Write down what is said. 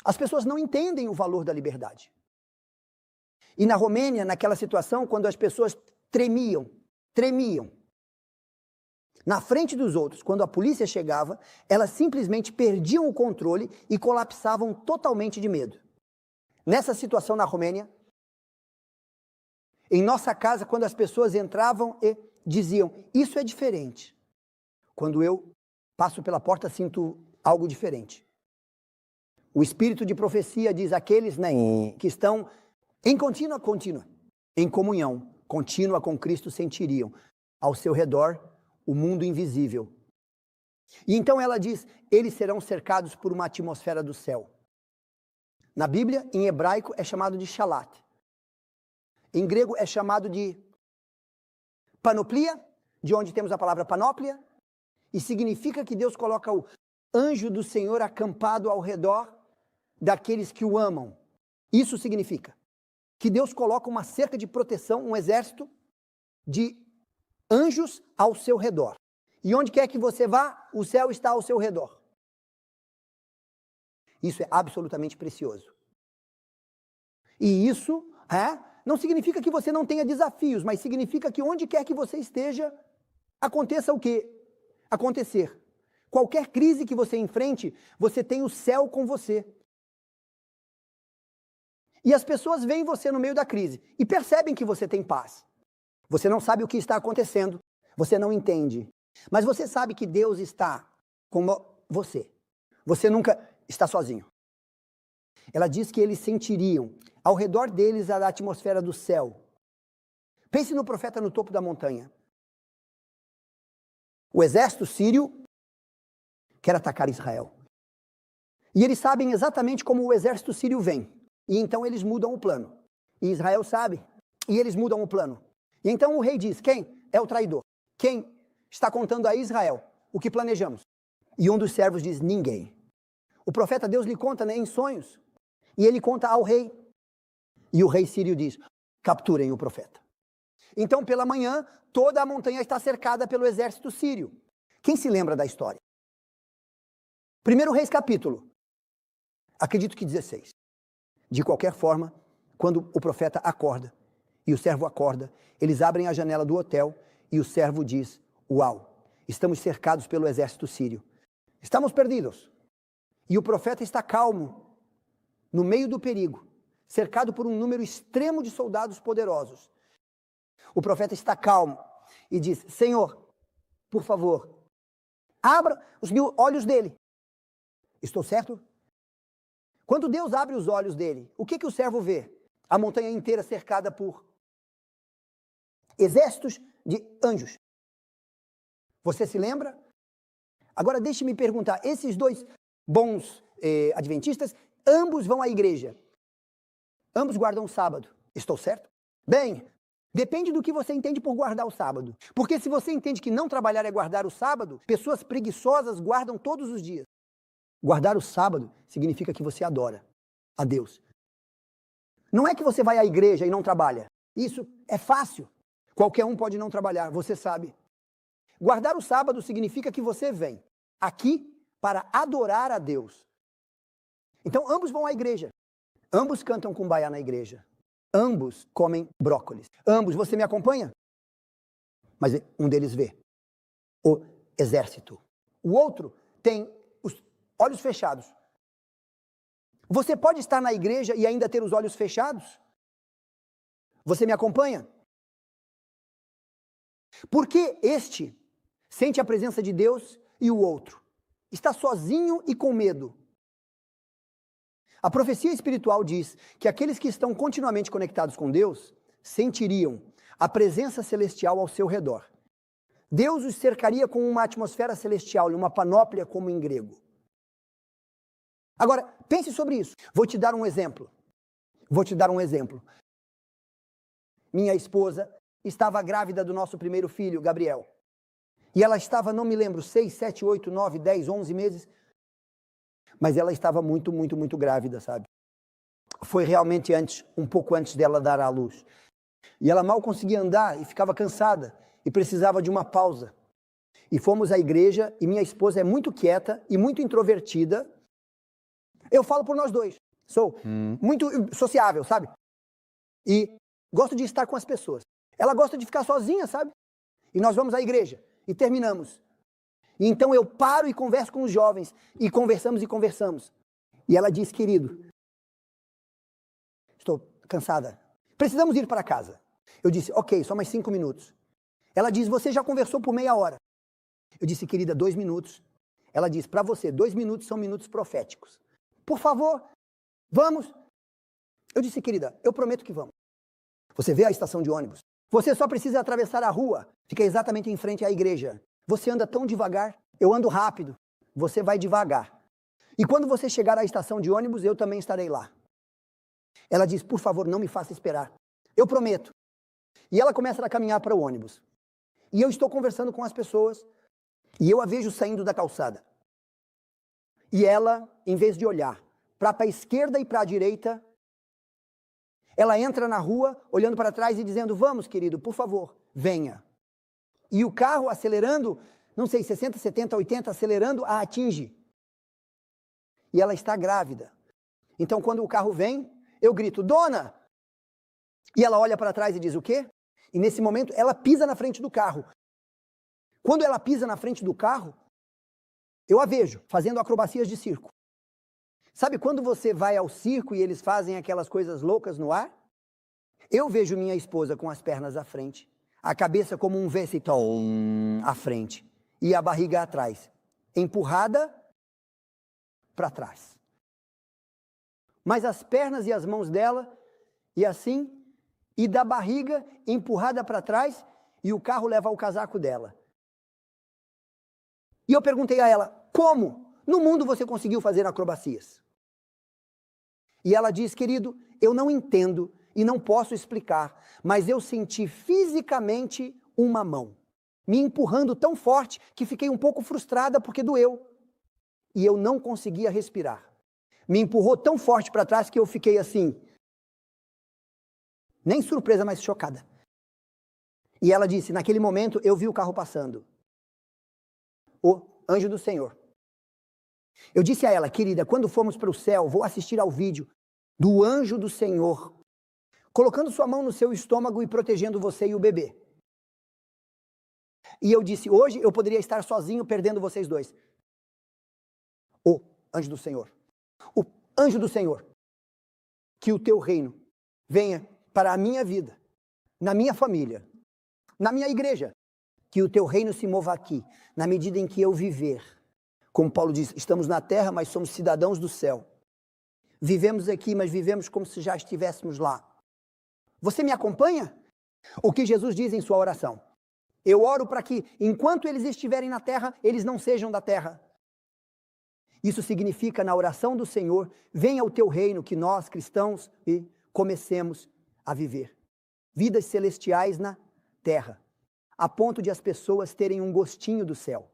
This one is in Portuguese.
As pessoas não entendem o valor da liberdade. E na Romênia, naquela situação, quando as pessoas tremiam, na frente dos outros, quando a polícia chegava, elas simplesmente perdiam o controle e colapsavam totalmente de medo. Nessa situação na Romênia, em nossa casa, quando as pessoas entravam e diziam, isso é diferente. Quando eu passo pela porta, sinto algo diferente. O espírito de profecia diz aqueles, que estão em contínua, em comunhão contínua com Cristo, sentiriam ao seu redor o mundo invisível. E então ela diz, eles serão cercados por uma atmosfera do céu. Na Bíblia, em hebraico, é chamado de shalat. Em grego é chamado de panoplia, de onde temos a palavra panóplia, e significa que Deus coloca o anjo do Senhor acampado ao redor daqueles que o amam. Isso significa que Deus coloca uma cerca de proteção, um exército de anjos ao seu redor. E onde quer que você vá, o céu está ao seu redor. Isso é absolutamente precioso. E isso não significa que você não tenha desafios, mas significa que onde quer que você esteja, aconteça o quê? Acontecer. Qualquer crise que você enfrente, você tem o céu com você. E as pessoas veem você no meio da crise e percebem que você tem paz. Você não sabe o que está acontecendo, você não entende, mas você sabe que Deus está com você. Você nunca está sozinho. Ela diz que eles sentiriam ao redor deles a atmosfera do céu. Pense no profeta no topo da montanha. O exército sírio quer atacar Israel. E eles sabem exatamente como o exército sírio vem. E então eles mudam o plano. E Israel sabe. E eles mudam o plano. E então o rei diz, quem é o traidor? Quem está contando a Israel o que planejamos? E um dos servos diz, ninguém. O profeta Deus lhe conta em sonhos. E ele conta ao rei. E o rei sírio diz, capturem o profeta. Então pela manhã, toda a montanha está cercada pelo exército sírio. Quem se lembra da história? 1 Reis capítulo, acredito que 16. De qualquer forma, quando o profeta acorda e o servo acorda, eles abrem a janela do hotel e o servo diz, uau, estamos cercados pelo exército sírio. Estamos perdidos. E o profeta está calmo, no meio do perigo, cercado por um número extremo de soldados poderosos. O profeta está calmo e diz, Senhor, por favor, abra os olhos dele. Estou certo? Quando Deus abre os olhos dele, o que o servo vê? A montanha inteira cercada por exércitos de anjos. Você se lembra? Agora deixe-me perguntar, esses dois bons adventistas, ambos vão à igreja. Ambos guardam o sábado. Estou certo? Bem, depende do que você entende por guardar o sábado. Porque se você entende que não trabalhar é guardar o sábado, pessoas preguiçosas guardam todos os dias. Guardar o sábado significa que você adora a Deus. Não é que você vai à igreja e não trabalha. Isso é fácil. Qualquer um pode não trabalhar, você sabe. Guardar o sábado significa que você vem aqui para adorar a Deus. Então ambos vão à igreja. Ambos cantam cumbaiá na igreja. Ambos comem brócolis. Ambos, você me acompanha? Mas um deles vê o exército. O outro tem os olhos fechados. Você pode estar na igreja e ainda ter os olhos fechados? Você me acompanha? Porque este sente a presença de Deus e o outro está sozinho e com medo. A profecia espiritual diz que aqueles que estão continuamente conectados com Deus sentiriam a presença celestial ao seu redor. Deus os cercaria com uma atmosfera celestial, uma panóplia como em grego. Agora, pense sobre isso. Vou te dar um exemplo. Minha esposa estava grávida do nosso primeiro filho, Gabriel. E ela estava, não me lembro, 6, 7, 8, 9, 10, 11 meses. Mas ela estava muito grávida, sabe? Foi realmente um pouco antes dela dar à luz. E ela mal conseguia andar e ficava cansada e precisava de uma pausa. E fomos à igreja e minha esposa é muito quieta e muito introvertida. Eu falo por nós dois. Sou muito sociável, sabe? E gosto de estar com as pessoas. Ela gosta de ficar sozinha, sabe? E nós vamos à igreja e terminamos. E então eu paro e converso com os jovens. E conversamos e conversamos. E ela diz, querido, estou cansada. Precisamos ir para casa. Eu disse, ok, só mais 5 minutos. Ela diz, você já conversou por meia hora. Eu disse, querida, 2 minutos. Ela diz, para você, 2 minutos são minutos proféticos. Por favor, vamos. Eu disse, querida, eu prometo que vamos. Você vê a estação de ônibus. Você só precisa atravessar a rua. Fica exatamente em frente à igreja. Você anda tão devagar, eu ando rápido. Você vai devagar. E quando você chegar à estação de ônibus, eu também estarei lá. Ela diz, por favor, não me faça esperar. Eu prometo. E ela começa a caminhar para o ônibus. E eu estou conversando com as pessoas. E eu a vejo saindo da calçada. E ela, em vez de olhar para a esquerda e para a direita, ela entra na rua, olhando para trás e dizendo, vamos, querido, por favor, venha. E o carro acelerando, não sei, 60, 70, 80, acelerando, a atinge. E ela está grávida. Então, quando o carro vem, eu grito, dona! E ela olha para trás e diz, o quê? E nesse momento, ela pisa na frente do carro. Quando ela pisa na frente do carro, eu a vejo fazendo acrobacias de circo. Sabe quando você vai ao circo e eles fazem aquelas coisas loucas no ar? Eu vejo minha esposa com as pernas à frente, a cabeça como um vecitol à frente e a barriga atrás, empurrada para trás. Mas as pernas e as mãos dela, e assim, e da barriga empurrada para trás, e o carro leva o casaco dela. E eu perguntei a ela, como no mundo você conseguiu fazer acrobacias? E ela diz, querido, eu não entendo e não posso explicar, mas eu senti fisicamente uma mão me empurrando tão forte que fiquei um pouco frustrada porque doeu. E eu não conseguia respirar. Me empurrou tão forte para trás que eu fiquei assim, nem surpresa, mas chocada. E ela disse, naquele momento eu vi o carro passando. O anjo do Senhor. Eu disse a ela, querida, quando formos para o céu, vou assistir ao vídeo do anjo do Senhor, colocando sua mão no seu estômago e protegendo você e o bebê. E eu disse, hoje eu poderia estar sozinho perdendo vocês dois. O anjo do Senhor. O anjo do Senhor. Que o teu reino venha para a minha vida, na minha família, na minha igreja. Que o teu reino se mova aqui, na medida em que eu viver. Como Paulo diz, estamos na terra, mas somos cidadãos do céu. Vivemos aqui, mas vivemos como se já estivéssemos lá. Você me acompanha? O que Jesus diz em sua oração? Eu oro para que, enquanto eles estiverem na terra, eles não sejam da terra. Isso significa, na oração do Senhor, venha o teu reino, que nós, cristãos, comecemos a viver. Vidas celestiais na terra. A ponto de as pessoas terem um gostinho do céu.